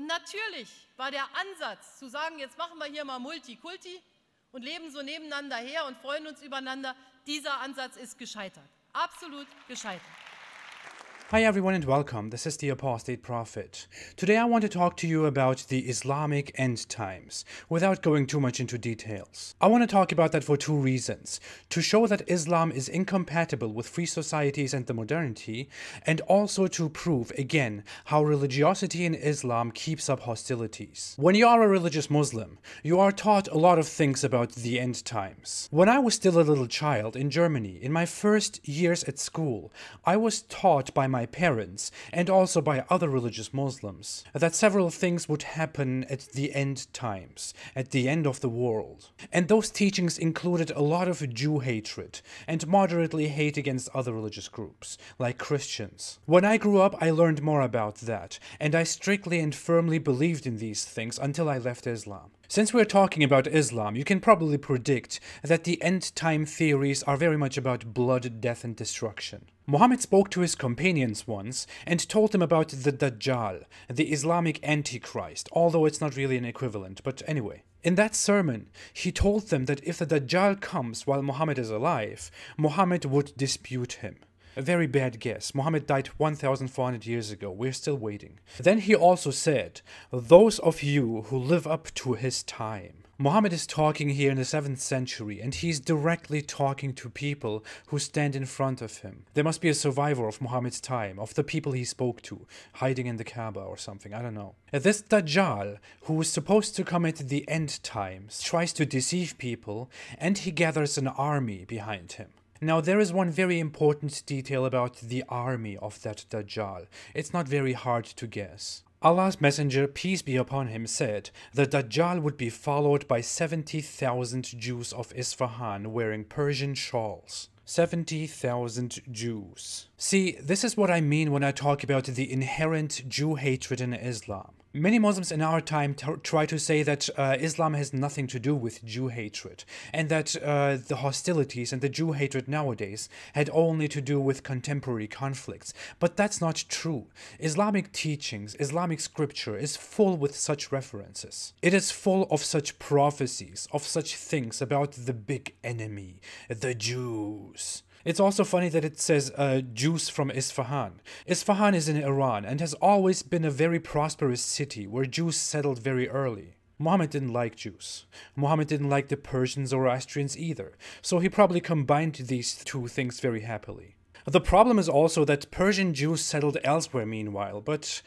Und natürlich war der Ansatz zu sagen, jetzt machen wir hier mal Multikulti und leben so nebeneinander her und freuen uns übereinander, dieser Ansatz ist gescheitert. Absolut gescheitert. Hi everyone and welcome, this is the Apostate Prophet. Today I want to talk to you about the Islamic end times, without going too much into details. I want to talk about that for two reasons. To show that Islam is incompatible with free societies and the modernity, and also to prove, again, how religiosity in Islam keeps up hostilities. When you are a religious Muslim, you are taught a lot of things about the end times. When I was still a little child in Germany, in my first years at school, I was taught by my parents, and also by other religious Muslims, that several things would happen at the end times, at the end of the world. And those teachings included a lot of Jew hatred, and moderately hate against other religious groups, like Christians. When I grew up, I learned more about that, and I strictly and firmly believed in these things until I left Islam. Since we're talking about Islam, you can probably predict that the end-time theories are very much about blood, death, and destruction. Muhammad spoke to his companions once and told them about the Dajjal, the Islamic Antichrist, although it's not really an equivalent, but anyway. In that sermon, he told them that if the Dajjal comes while Muhammad is alive, Muhammad would dispute him. A very bad guess. Muhammad died 1,400 years ago. We're still waiting. Then he also said, those of you who live up to his time. Muhammad is talking here in the 7th century, and he's directly talking to people who stand in front of him. There must be a survivor of Muhammad's time, of the people he spoke to, hiding in the Kaaba or something, I don't know. This Dajjal, who is supposed to come at the end times, tries to deceive people, and he gathers an army behind him. Now, there is one very important detail about the army of that Dajjal. It's not very hard to guess. Allah's Messenger, peace be upon him, said the Dajjal would be followed by 70,000 Jews of Isfahan wearing Persian shawls. 70,000 Jews. See, this is what I mean when I talk about the inherent Jew hatred in Islam. Many Muslims in our time try to say that Islam has nothing to do with Jew hatred, and that the hostilities and the Jew hatred nowadays had only to do with contemporary conflicts. But that's not true. Islamic teachings, Islamic scripture is full with such references. It is full of such prophecies, of such things about the big enemy, the Jews. It's also funny that it says Jews from Isfahan. Isfahan is in Iran and has always been a very prosperous city where Jews settled very early. Muhammad didn't like Jews. Muhammad didn't like the Persians or Zoroastrians either, so he probably combined these two things very happily. The problem is also that Persian Jews settled elsewhere meanwhile, but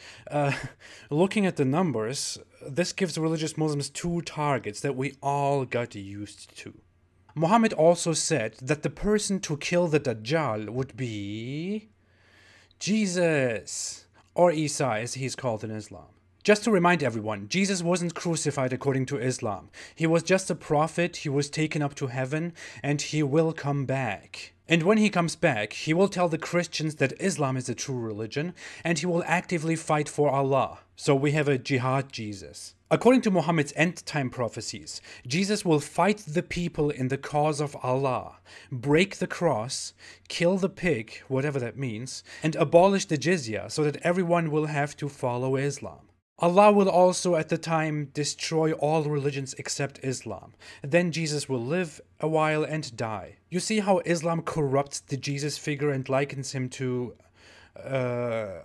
looking at the numbers, this gives religious Muslims two targets that we all got used to. Muhammad also said that the person to kill the Dajjal would be Jesus, or Isa as he's called in Islam. Just to remind everyone, Jesus wasn't crucified according to Islam. He was just a prophet, he was taken up to heaven, and he will come back. And when he comes back, he will tell the Christians that Islam is the true religion, and he will actively fight for Allah. So we have a jihad Jesus. According to Muhammad's end-time prophecies, Jesus will fight the people in the cause of Allah, break the cross, kill the pig, whatever that means, and abolish the jizya so that everyone will have to follow Islam. Allah will also at the time destroy all religions except Islam. Then Jesus will live a while and die. You see how Islam corrupts the Jesus figure and likens him to Abu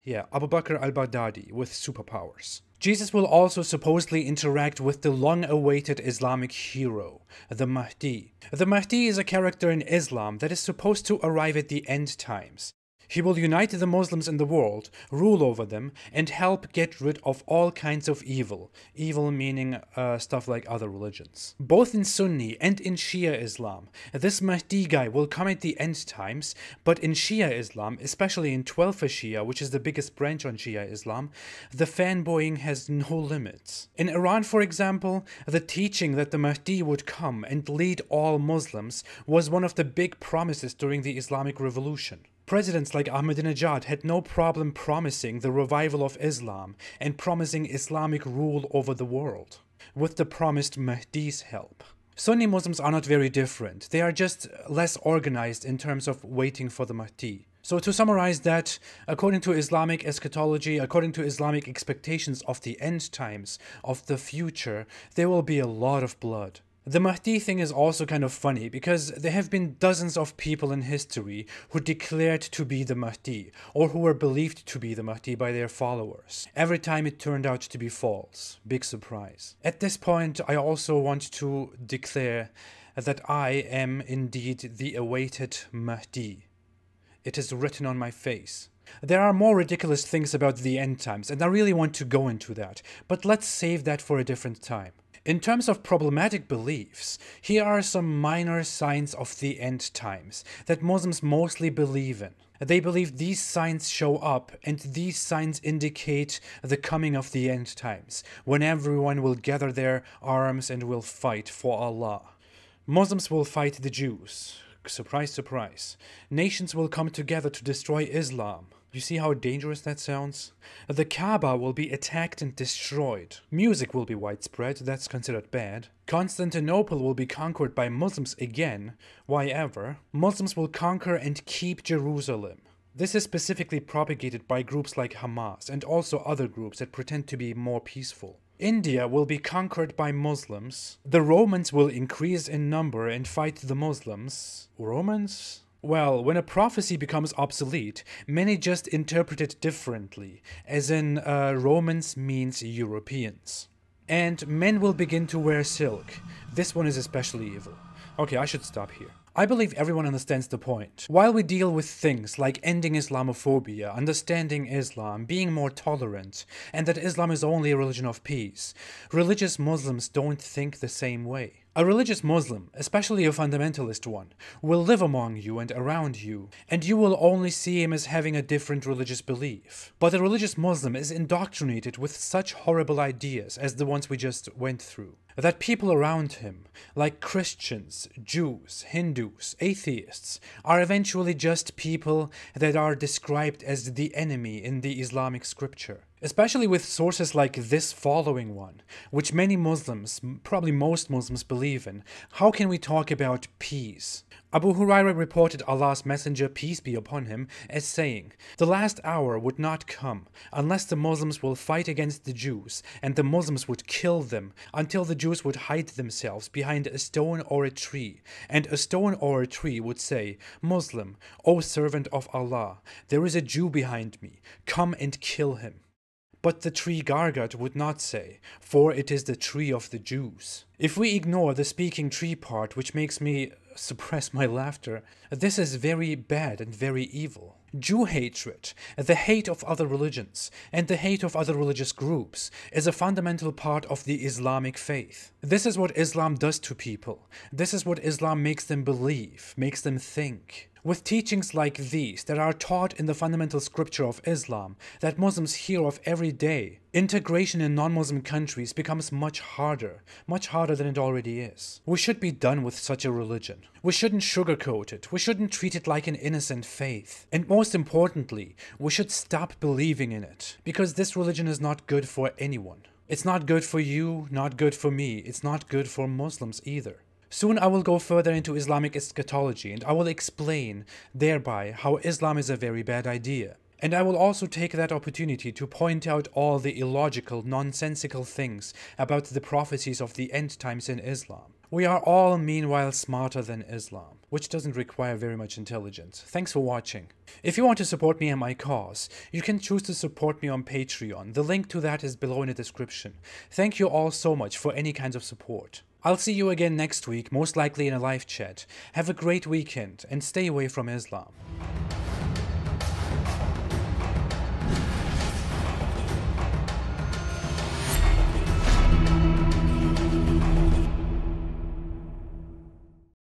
Bakr al-Baghdadi with superpowers. Jesus will also supposedly interact with the long-awaited Islamic hero, the Mahdi. The Mahdi is a character in Islam that is supposed to arrive at the end times. He will unite the Muslims in the world, rule over them, and help get rid of all kinds of evil. Evil meaning stuff like other religions. Both in Sunni and in Shia Islam, this Mahdi guy will come at the end times, but in Shia Islam, especially in Twelfah Shia, which is the biggest branch on Shia Islam, the fanboying has no limits. In Iran, for example, the teaching that the Mahdi would come and lead all Muslims was one of the big promises during the Islamic Revolution. Presidents like Ahmadinejad had no problem promising the revival of Islam and promising Islamic rule over the world, with the promised Mahdi's help. Sunni Muslims are not very different. They are just less organized in terms of waiting for the Mahdi. So to summarize that, according to Islamic eschatology, according to Islamic expectations of the end times, of the future, there will be a lot of blood. The Mahdi thing is also kind of funny because there have been dozens of people in history who declared to be the Mahdi or who were believed to be the Mahdi by their followers. Every time it turned out to be false. Big surprise. At this point, I also want to declare that I am indeed the awaited Mahdi. It is written on my face. There are more ridiculous things about the end times, and I really want to go into that, but let's save that for a different time. In terms of problematic beliefs, here are some minor signs of the end times that Muslims mostly believe in. They believe these signs show up, and these signs indicate the coming of the end times, when everyone will gather their arms and will fight for Allah. Muslims will fight the Jews. Surprise, surprise. Nations will come together to destroy Islam. You see how dangerous that sounds? The Kaaba will be attacked and destroyed. Music will be widespread, that's considered bad. Constantinople will be conquered by Muslims again. Why ever? Muslims will conquer and keep Jerusalem. This is specifically propagated by groups like Hamas and also other groups that pretend to be more peaceful. India will be conquered by Muslims. The Romans will increase in number and fight the Muslims. Romans? Well, when a prophecy becomes obsolete, many just interpret it differently, as in Romans means Europeans. And men will begin to wear silk. This one is especially evil. Okay, I should stop here. I believe everyone understands the point. While we deal with things like ending Islamophobia, understanding Islam, being more tolerant, and that Islam is only a religion of peace, religious Muslims don't think the same way. A religious Muslim, especially a fundamentalist one, will live among you and around you, and you will only see him as having a different religious belief. But a religious Muslim is indoctrinated with such horrible ideas as the ones we just went through, that people around him, like Christians, Jews, Hindus, atheists, are eventually just people that are described as the enemy in the Islamic scripture. Especially with sources like this following one, which many Muslims, probably most Muslims, believe in, how can we talk about peace? Abu Hurairah reported Allah's Messenger, peace be upon him, as saying, "The last hour would not come unless the Muslims will fight against the Jews, and the Muslims would kill them until the Jews would hide themselves behind a stone or a tree, and a stone or a tree would say, 'Muslim, O servant of Allah, there is a Jew behind me, come and kill him.' But the tree Gargat would not say, for it is the tree of the Jews." If we ignore the speaking tree part, which makes me suppress my laughter, this is very bad and very evil. Jew hatred, the hate of other religions, and the hate of other religious groups is a fundamental part of the Islamic faith. This is what Islam does to people. This is what Islam makes them believe, makes them think. With teachings like these that are taught in the fundamental scripture of Islam that Muslims hear of every day, integration in non-Muslim countries becomes much harder than it already is. We should be done with such a religion. We shouldn't sugarcoat it. We shouldn't treat it like an innocent faith. And most importantly, we should stop believing in it, because this religion is not good for anyone. It's not good for you, not good for me. It's not good for Muslims either. Soon I will go further into Islamic eschatology, and I will explain thereby how Islam is a very bad idea. And I will also take that opportunity to point out all the illogical, nonsensical things about the prophecies of the end times in Islam. We are all meanwhile smarter than Islam, which doesn't require very much intelligence. Thanks for watching. If you want to support me and my cause, you can choose to support me on Patreon. The link to that is below in the description. Thank you all so much for any kinds of support. I'll see you again next week, most likely in a live chat. Have a great weekend and stay away from Islam.